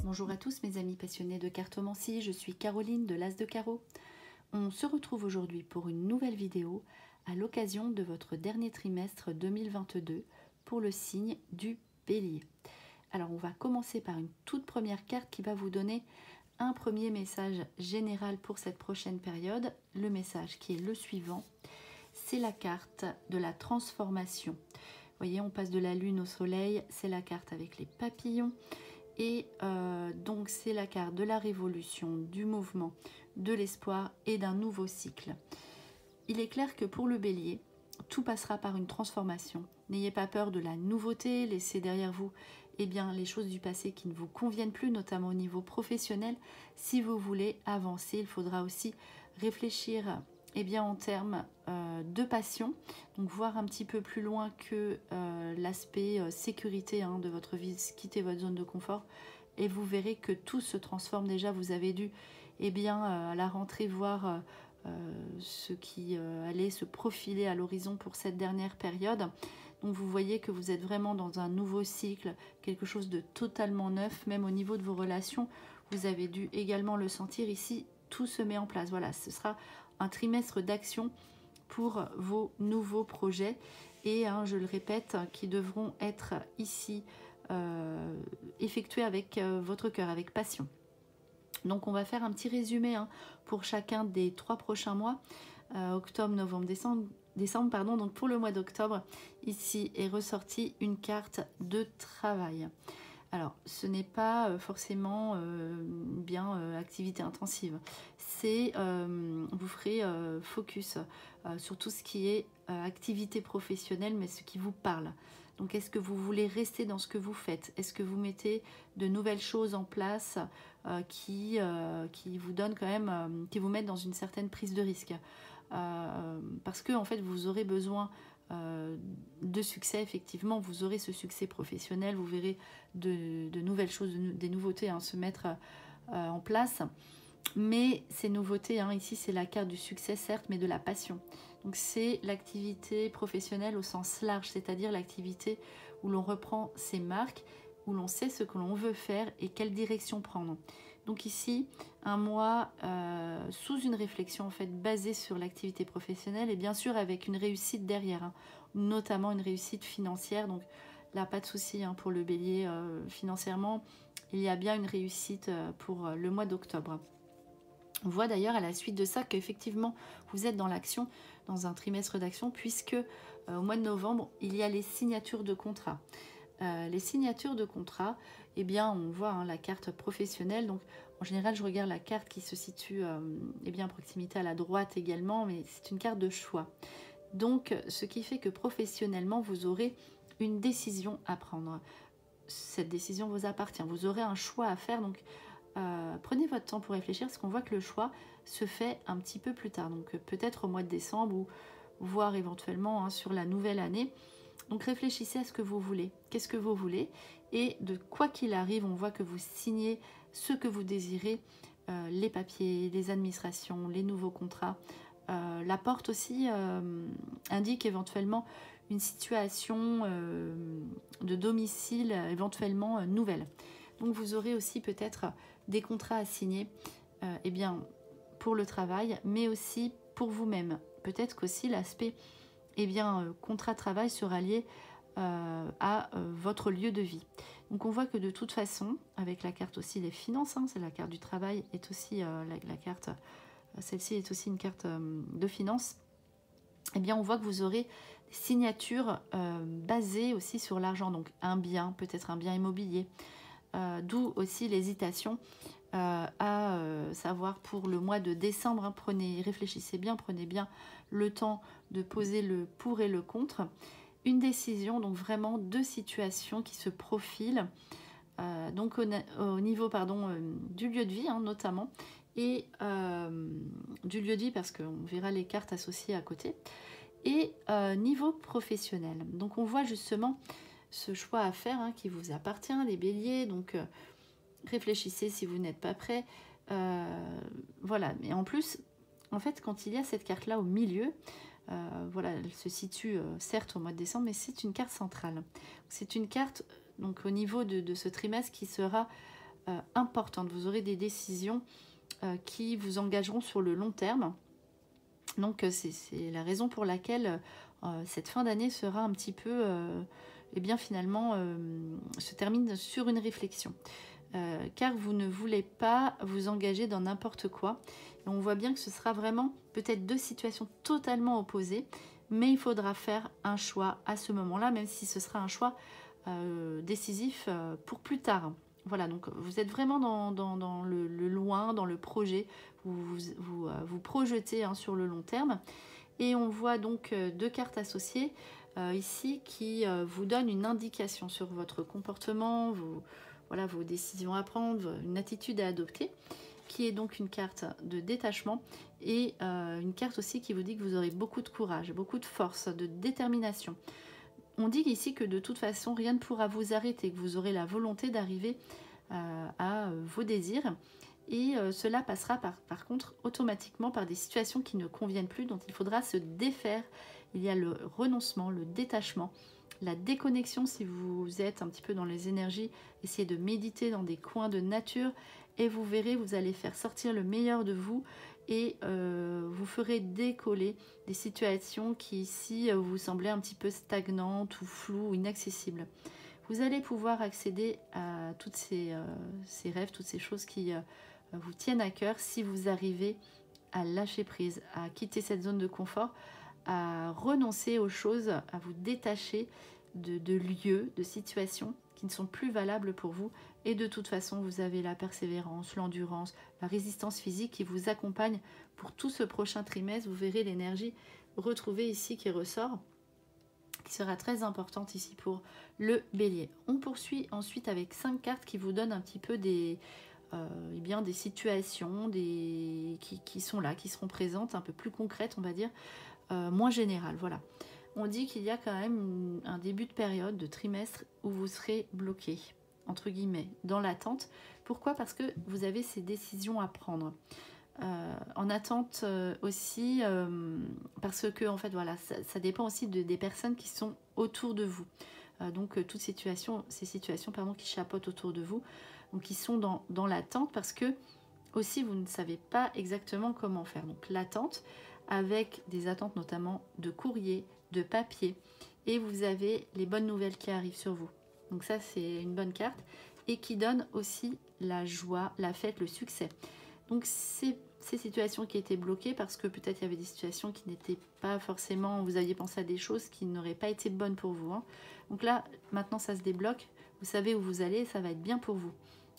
Bonjour à tous mes amis passionnés de cartomancie, je suis Caroline de l'As de Carreau. On se retrouve aujourd'hui pour une nouvelle vidéo à l'occasion de votre dernier trimestre 2022 pour le signe du Bélier. Alors on va commencer par une toute première carte qui va vous donner un premier message général pour cette prochaine période. Le message qui est le suivant, c'est la carte de la transformation. Vous voyez, on passe de la lune au soleil, c'est la carte avec les papillons. Et donc c'est la carte de la révolution, du mouvement, de l'espoir et d'un nouveau cycle. Il est clair que pour le Bélier, tout passera par une transformation. N'ayez pas peur de la nouveauté, laissez derrière vous les choses du passé qui ne vous conviennent plus, notamment au niveau professionnel. Si vous voulez avancer, il faudra aussi réfléchir en termes de passion, donc voir un petit peu plus loin que l'aspect sécurité de votre vie, quitter votre zone de confort et vous verrez que tout se transforme. Déjà vous avez dû à la rentrée voir ce qui allait se profiler à l'horizon pour cette dernière période. Donc vous voyez que vous êtes vraiment dans un nouveau cycle, quelque chose de totalement neuf, même au niveau de vos relations. Vous avez dû également le sentir ici, tout se met en place. Voilà, ce sera un trimestre d'action pour vos nouveaux projets et je le répète, qui devront être ici effectués avec votre cœur, avec passion. Donc on va faire un petit résumé pour chacun des 3 prochains mois, octobre, novembre, décembre pardon. Donc pour le mois d'octobre, ici est ressortie une carte de travail. Alors, ce n'est pas forcément activité intensive. C'est, vous ferez focus sur tout ce qui est activité professionnelle, mais ce qui vous parle. Donc, est-ce que vous voulez rester dans ce que vous faites? Est-ce que vous mettez de nouvelles choses en place qui vous donnent quand même, qui vous mettent dans une certaine prise de risque? Parce que, en fait, vous aurez besoin de succès, effectivement, vous aurez ce succès professionnel, vous verrez de nouvelles choses, des nouveautés se mettre en place. Mais ces nouveautés, ici c'est la carte du succès certes, mais de la passion. Donc c'est l'activité professionnelle au sens large, c'est-à-dire l'activité où l'on reprend ses marques, où l'on sait ce que l'on veut faire et quelle direction prendre. Donc ici, un mois sous une réflexion en fait basée sur l'activité professionnelle et bien sûr avec une réussite derrière, notamment une réussite financière. Donc là, pas de souci pour le Bélier financièrement. Il y a bien une réussite pour le mois d'octobre. On voit d'ailleurs à la suite de ça qu'effectivement vous êtes dans l'action, dans un trimestre d'action, puisque au mois de novembre, il y a les signatures de contrats. Les signatures de contrats, on voit la carte professionnelle. Donc en général, je regarde la carte qui se situe à proximité à la droite également, mais c'est une carte de choix. Donc ce qui fait que professionnellement, vous aurez une décision à prendre. Cette décision vous appartient. Vous aurez un choix à faire. Donc prenez votre temps pour réfléchir, parce qu'on voit que le choix se fait un petit peu plus tard. Donc peut-être au mois de décembre ou voire éventuellement sur la nouvelle année. Donc réfléchissez à ce que vous voulez, qu'est-ce que vous voulez, et de quoi qu'il arrive, on voit que vous signez ce que vous désirez, les papiers, les administrations, les nouveaux contrats. La porte aussi indique éventuellement une situation de domicile éventuellement nouvelle. Donc vous aurez aussi peut-être des contrats à signer pour le travail, mais aussi pour vous-même. Peut-être qu'aussi l'aspect contrat de travail sera lié à votre lieu de vie. Donc on voit que de toute façon, avec la carte aussi des finances, c'est la carte du travail, est aussi la carte, celle-ci est aussi une carte de finances, on voit que vous aurez des signatures basées aussi sur l'argent, donc un bien, peut-être un bien immobilier, d'où aussi l'hésitation à savoir pour le mois de décembre. Réfléchissez bien, prenez bien le temps de poser le pour et le contre. Une décision, donc vraiment 2 situations qui se profilent, donc au niveau du lieu de vie notamment, et du lieu de vie parce qu'on verra les cartes associées à côté, et niveau professionnel. Donc on voit justement ce choix à faire qui vous appartient, les béliers. Donc réfléchissez si vous n'êtes pas prêt. Voilà, mais en plus, en fait, quand il y a cette carte-là au milieu, elle se situe certes au mois de décembre, mais c'est une carte centrale. C'est une carte donc au niveau de ce trimestre qui sera importantes. Vous aurez des décisions qui vous engageront sur le long terme. Donc c'est la raison pour laquelle cette fin d'année sera un petit peu, et bien finalement, se termine sur une réflexion. Car vous ne voulez pas vous engager dans n'importe quoi. Et on voit bien que ce sera vraiment peut-être deux situations totalement opposées, mais il faudra faire un choix à ce moment-là, même si ce sera un choix décisif pour plus tard. Voilà, donc vous êtes vraiment dans le loin, dans le projet, vous projetez sur le long terme. Et on voit donc deux cartes associées ici qui vous donnent une indication sur votre comportement, voilà, vos décisions à prendre, une attitude à adopter, qui est donc une carte de détachement et une carte aussi qui vous dit que vous aurez beaucoup de courage, beaucoup de force, de détermination. On dit ici que de toute façon, rien ne pourra vous arrêter, que vous aurez la volonté d'arriver à vos désirs. Et cela passera par contre automatiquement par des situations qui ne conviennent plus, dont il faudra se défaire. Il y a le renoncement, le détachement, la déconnexion si vous êtes un petit peu dans les énergies. Essayez de méditer dans des coins de nature et vous verrez, vous allez faire sortir le meilleur de vous et vous ferez décoller des situations qui ici vous semblaient un petit peu stagnantes ou floues ou inaccessibles. Vous allez pouvoir accéder à toutes ces rêves, toutes ces choses qui vous tiennent à cœur si vous arrivez à lâcher prise, à quitter cette zone de confort, à renoncer aux choses, à vous détacher de lieux, de situations qui ne sont plus valables pour vous. Et de toute façon, vous avez la persévérance, l'endurance, la résistance physique qui vous accompagne pour tout ce prochain trimestre. Vous verrez l'énergie retrouvée ici qui ressort, qui sera très importante ici pour le bélier. On poursuit ensuite avec 5 cartes qui vous donnent un petit peu des situations qui sont là, qui seront présentes, un peu plus concrètes, on va dire, moins générales. Voilà. On dit qu'il y a quand même un début de période, de trimestre, où vous serez bloqué, entre guillemets, dans l'attente. Pourquoi? Parce que vous avez ces décisions à prendre. En attente aussi, parce que en fait, voilà, ça dépend aussi des personnes qui sont autour de vous. Donc toutes ces situations qui chapeautent autour de vous, donc qui sont dans l'attente parce que aussi vous ne savez pas exactement comment faire. Donc l'attente avec des attentes notamment de courrier, de papier, et vous avez les bonnes nouvelles qui arrivent sur vous. Donc ça c'est une bonne carte et qui donne aussi la joie, la fête, le succès. Donc ces situations qui étaient bloquées parce que peut-être il y avait des situations qui n'étaient pas forcément, vous aviez pensé à des choses qui n'auraient pas été bonnes pour vous. Donc là, maintenant ça se débloque, vous savez où vous allez, ça va être bien pour vous.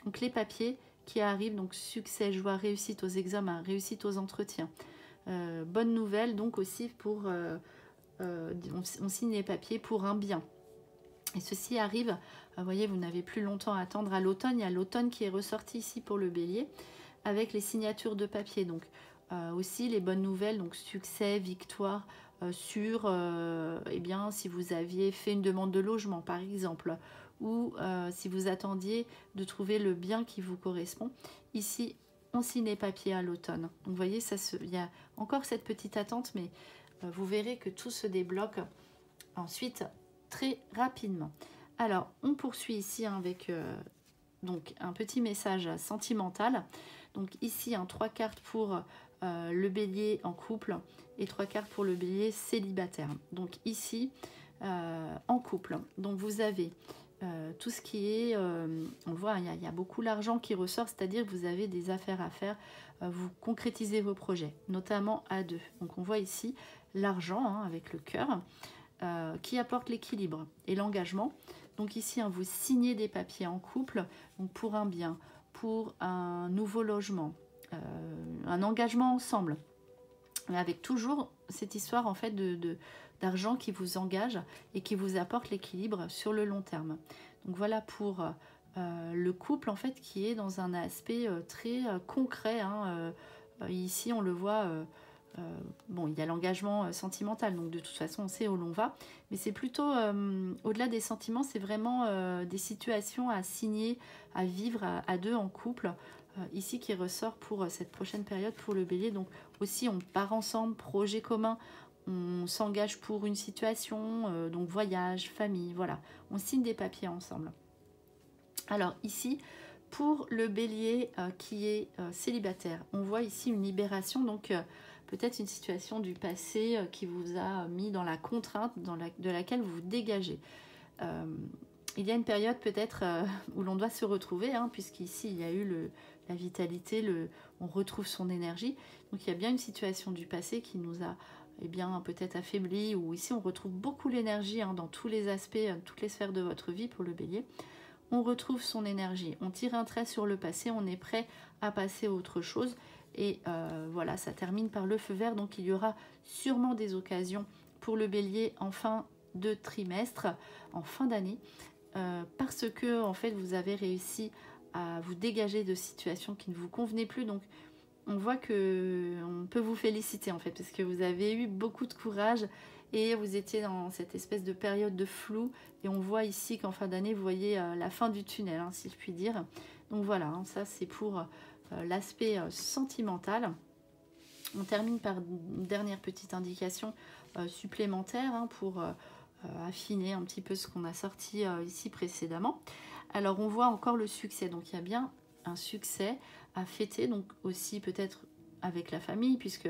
Donc les papiers qui arrivent, donc succès, joie, réussite aux examens, réussite aux entretiens. Bonne nouvelle donc aussi pour, on signe les papiers pour un bien. Et ceci arrive, vous voyez, vous n'avez plus longtemps à attendre à l'automne, il y a l'automne qui est ressorti ici pour le bélier, avec les signatures de papier, donc aussi les bonnes nouvelles, donc succès, victoire sur, eh bien, si vous aviez fait une demande de logement par exemple, ou si vous attendiez de trouver le bien qui vous correspond. Ici, on signe les papiers à l'automne. Donc vous voyez, il y a encore cette petite attente, mais vous verrez que tout se débloque ensuite très rapidement. Alors, on poursuit ici avec donc un petit message sentimental. Donc ici, 3 cartes pour le bélier en couple et 3 cartes pour le bélier célibataire. Donc ici, en couple. Donc vous avez tout ce qui est, on voit, il y a beaucoup l'argent qui ressort, c'est-à-dire que vous avez des affaires à faire, vous concrétisez vos projets, notamment à deux. Donc on voit ici l'argent avec le cœur qui apporte l'équilibre et l'engagement. Donc ici, vous signez des papiers en couple, donc pour un bien, pour un nouveau logement, un engagement ensemble, avec toujours cette histoire en fait d'argent qui vous engage et qui vous apporte l'équilibre sur le long terme. Donc voilà pour le couple en fait qui est dans un aspect très concret. Ici on le voit, bon il y a l'engagement sentimental, donc de toute façon on sait où l'on va, mais c'est plutôt au-delà des sentiments, c'est vraiment des situations à signer, à vivre à deux en couple. Ici qui ressort pour cette prochaine période pour le bélier. Donc aussi on part ensemble, projet commun, on s'engage pour une situation, donc voyage, famille, voilà, on signe des papiers ensemble. Alors ici Pour le bélier qui est célibataire, on voit ici une libération, donc peut-être une situation du passé qui vous a mis dans la contrainte de laquelle vous vous dégagez. Il y a une période peut-être où l'on doit se retrouver, hein, puisqu'ici il y a eu la vitalité, on retrouve son énergie. Donc il y a bien une situation du passé qui nous a peut-être affaibli, ou ici on retrouve beaucoup l'énergie dans tous les aspects, toutes les sphères de votre vie pour le bélier. On retrouve son énergie, on tire un trait sur le passé, on est prêt à passer à autre chose. Et voilà, ça termine par le feu vert, donc il y aura sûrement des occasions pour le bélier en fin de trimestre, en fin d'année, parce que en fait vous avez réussi à vous dégager de situations qui ne vous convenaient plus. Donc on voit que on peut vous féliciter en fait, parce que vous avez eu beaucoup de courage et vous étiez dans cette espèce de période de flou, et on voit ici qu'en fin d'année vous voyez la fin du tunnel, hein, si je puis dire. Donc voilà, ça c'est pour l'aspect sentimental. On termine par une dernière petite indication supplémentaire pour affiner un petit peu ce qu'on a sorti ici précédemment. Alors on voit encore le succès, donc il y a bien un succès à fêter, donc aussi peut-être avec la famille, puisque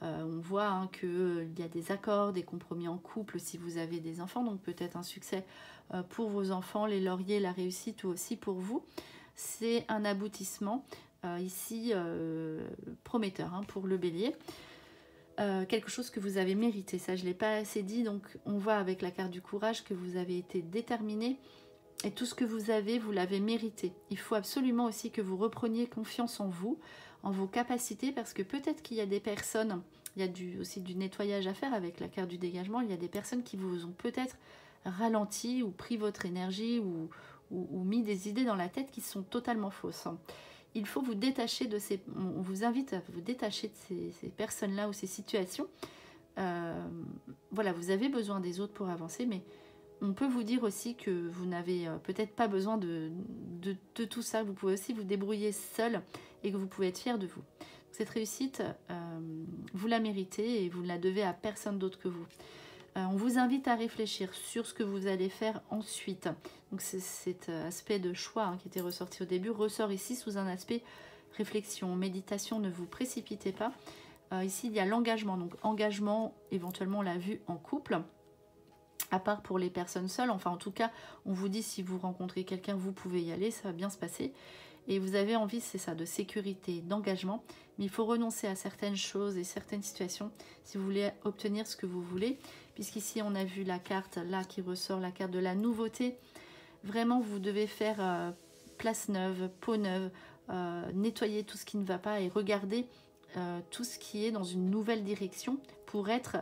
on voit qu'il y a des accords, des compromis en couple si vous avez des enfants, donc peut-être un succès pour vos enfants, les lauriers, la réussite, ou aussi pour vous. C'est un aboutissement ici prometteur pour le bélier. Quelque chose que vous avez mérité, ça je ne l'ai pas assez dit, donc on voit avec la carte du courage que vous avez été déterminé, et tout ce que vous avez, vous l'avez mérité. Il faut absolument aussi que vous repreniez confiance en vous, en vos capacités, parce que peut-être qu'il y a des personnes, il y a aussi du nettoyage à faire avec la carte du dégagement, il y a des personnes qui vous ont peut-être ralenti ou pris votre énergie, ou mis des idées dans la tête qui sont totalement fausses. Il faut vous détacher de on vous invite à vous détacher de ces personnes-là ou ces situations. Voilà, vous avez besoin des autres pour avancer, mais on peut vous dire aussi que vous n'avez peut-être pas besoin de tout ça. Vous pouvez aussi vous débrouiller seul, et que vous pouvez être fier de vous. Cette réussite, vous la méritez, et vous ne la devez à personne d'autre que vous. On vous invite à réfléchir sur ce que vous allez faire ensuite. Donc cet aspect de choix qui était ressorti au début ressort ici sous un aspect réflexion, méditation. Ne vous précipitez pas. Ici il y a l'engagement, donc engagement, éventuellement la vue en couple, à part pour les personnes seules. Enfin en tout cas on vous dit, si vous rencontrez quelqu'un, vous pouvez y aller, ça va bien se passer. Et vous avez envie, c'est ça, de sécurité, d'engagement. Mais il faut renoncer à certaines choses et certaines situations si vous voulez obtenir ce que vous voulez. Puisqu'ici, on a vu la carte là qui ressort, la carte de la nouveauté. Vraiment, vous devez faire place neuve, peau neuve, nettoyer tout ce qui ne va pas, et regarder tout ce qui est dans une nouvelle direction pour être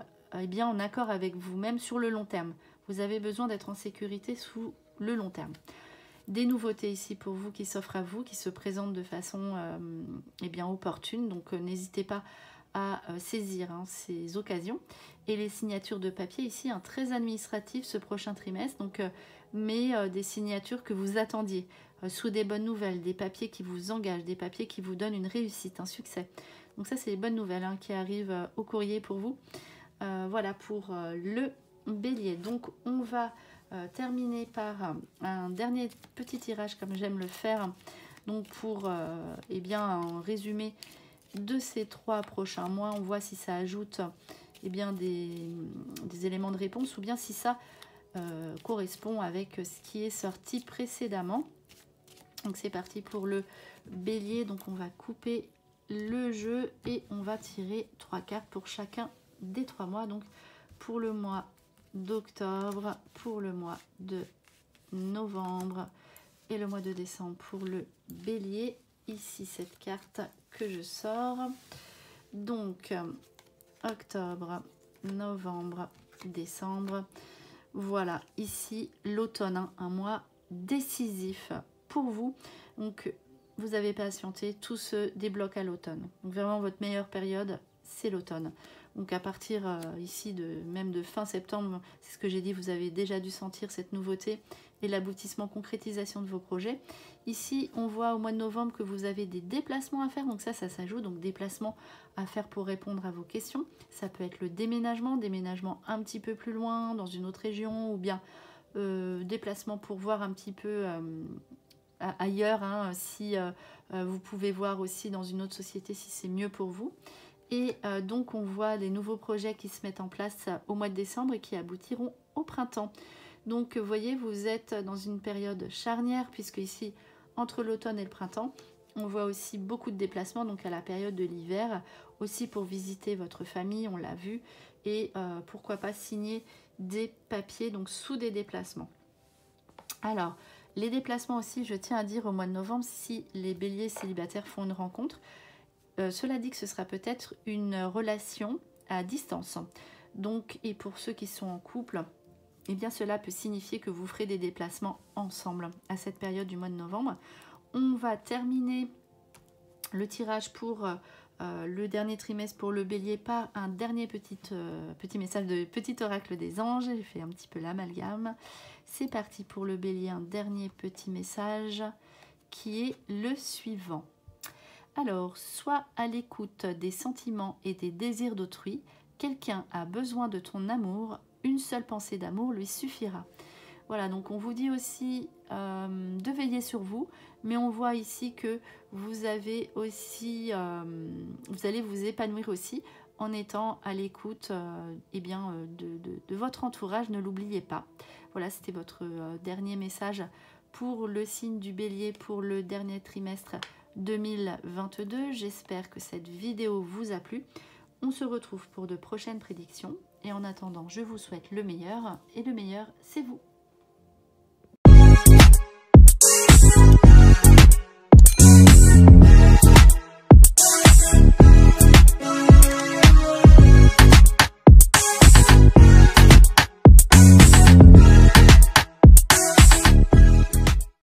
bien en accord avec vous-même sur le long terme. Vous avez besoin d'être en sécurité sous le long terme. Des nouveautés ici pour vous qui s'offrent à vous, qui se présentent de façon opportune. Donc n'hésitez pas à saisir ces occasions. Et les signatures de papier ici, très administratif ce prochain trimestre. Donc, mais des signatures que vous attendiez, sous des bonnes nouvelles, des papiers qui vous engagent, des papiers qui vous donnent une réussite, un succès. Donc ça, c'est les bonnes nouvelles qui arrivent au courrier pour vous. Voilà pour le bélier. Donc on va terminer par un dernier petit tirage, comme j'aime le faire, donc pour un résumé de ces 3 prochains mois. On voit si ça ajoute des éléments de réponse, ou bien si ça correspond avec ce qui est sorti précédemment. Donc c'est parti pour le bélier. Donc on va couper le jeu et on va tirer 3 cartes pour chacun des 3 mois. Donc pour le mois d'octobre, pour le mois de novembre et le mois de décembre pour le bélier. Ici cette carte que je sors. Donc octobre, novembre, décembre. Voilà, ici l'automne, un mois décisif pour vous. Donc vous avez patienté, tout se débloque à l'automne. Donc vraiment votre meilleure période, c'est l'automne. Donc à partir ici même de fin septembre, c'est ce que j'ai dit, vous avez déjà dû sentir cette nouveauté et l'aboutissement, concrétisation de vos projets. Ici, on voit au mois de novembre que vous avez des déplacements à faire, donc ça s'ajoute, donc déplacements à faire pour répondre à vos questions. Ça peut être le déménagement un petit peu plus loin, dans une autre région, ou bien déplacement pour voir un petit peu ailleurs, hein, si vous pouvez voir aussi dans une autre société si c'est mieux pour vous. Et donc on voit les nouveaux projets qui se mettent en place au mois de décembre et qui aboutiront au printemps. Donc vous voyez, vous êtes dans une période charnière puisque ici, entre l'automne et le printemps, on voit aussi beaucoup de déplacements, donc à la période de l'hiver, aussi pour visiter votre famille, on l'a vu, et pourquoi pas signer des papiers donc sous des déplacements. Alors, les déplacements aussi, je tiens à dire au mois de novembre, si les béliers célibataires font une rencontre, cela dit que ce sera peut-être une relation à distance. Donc, et pour ceux qui sont en couple, eh bien cela peut signifier que vous ferez des déplacements ensemble à cette période du mois de novembre. On va terminer le tirage pour le dernier trimestre pour le bélier par un dernier petit message de petit oracle des anges. J'ai fait un petit peu l'amalgame. C'est parti pour le bélier, un dernier petit message qui est le suivant. Alors, sois à l'écoute des sentiments et des désirs d'autrui. Quelqu'un a besoin de ton amour. Une seule pensée d'amour lui suffira. Voilà, donc on vous dit aussi de veiller sur vous, mais on voit ici que vous avez aussi, vous allez vous épanouir aussi en étant à l'écoute de votre entourage, ne l'oubliez pas. Voilà, c'était votre dernier message pour le signe du bélier pour le dernier trimestre 2022. J'espère que cette vidéo vous a plu. On se retrouve pour de prochaines prédictions et en attendant, je vous souhaite le meilleur et le meilleur, c'est vous.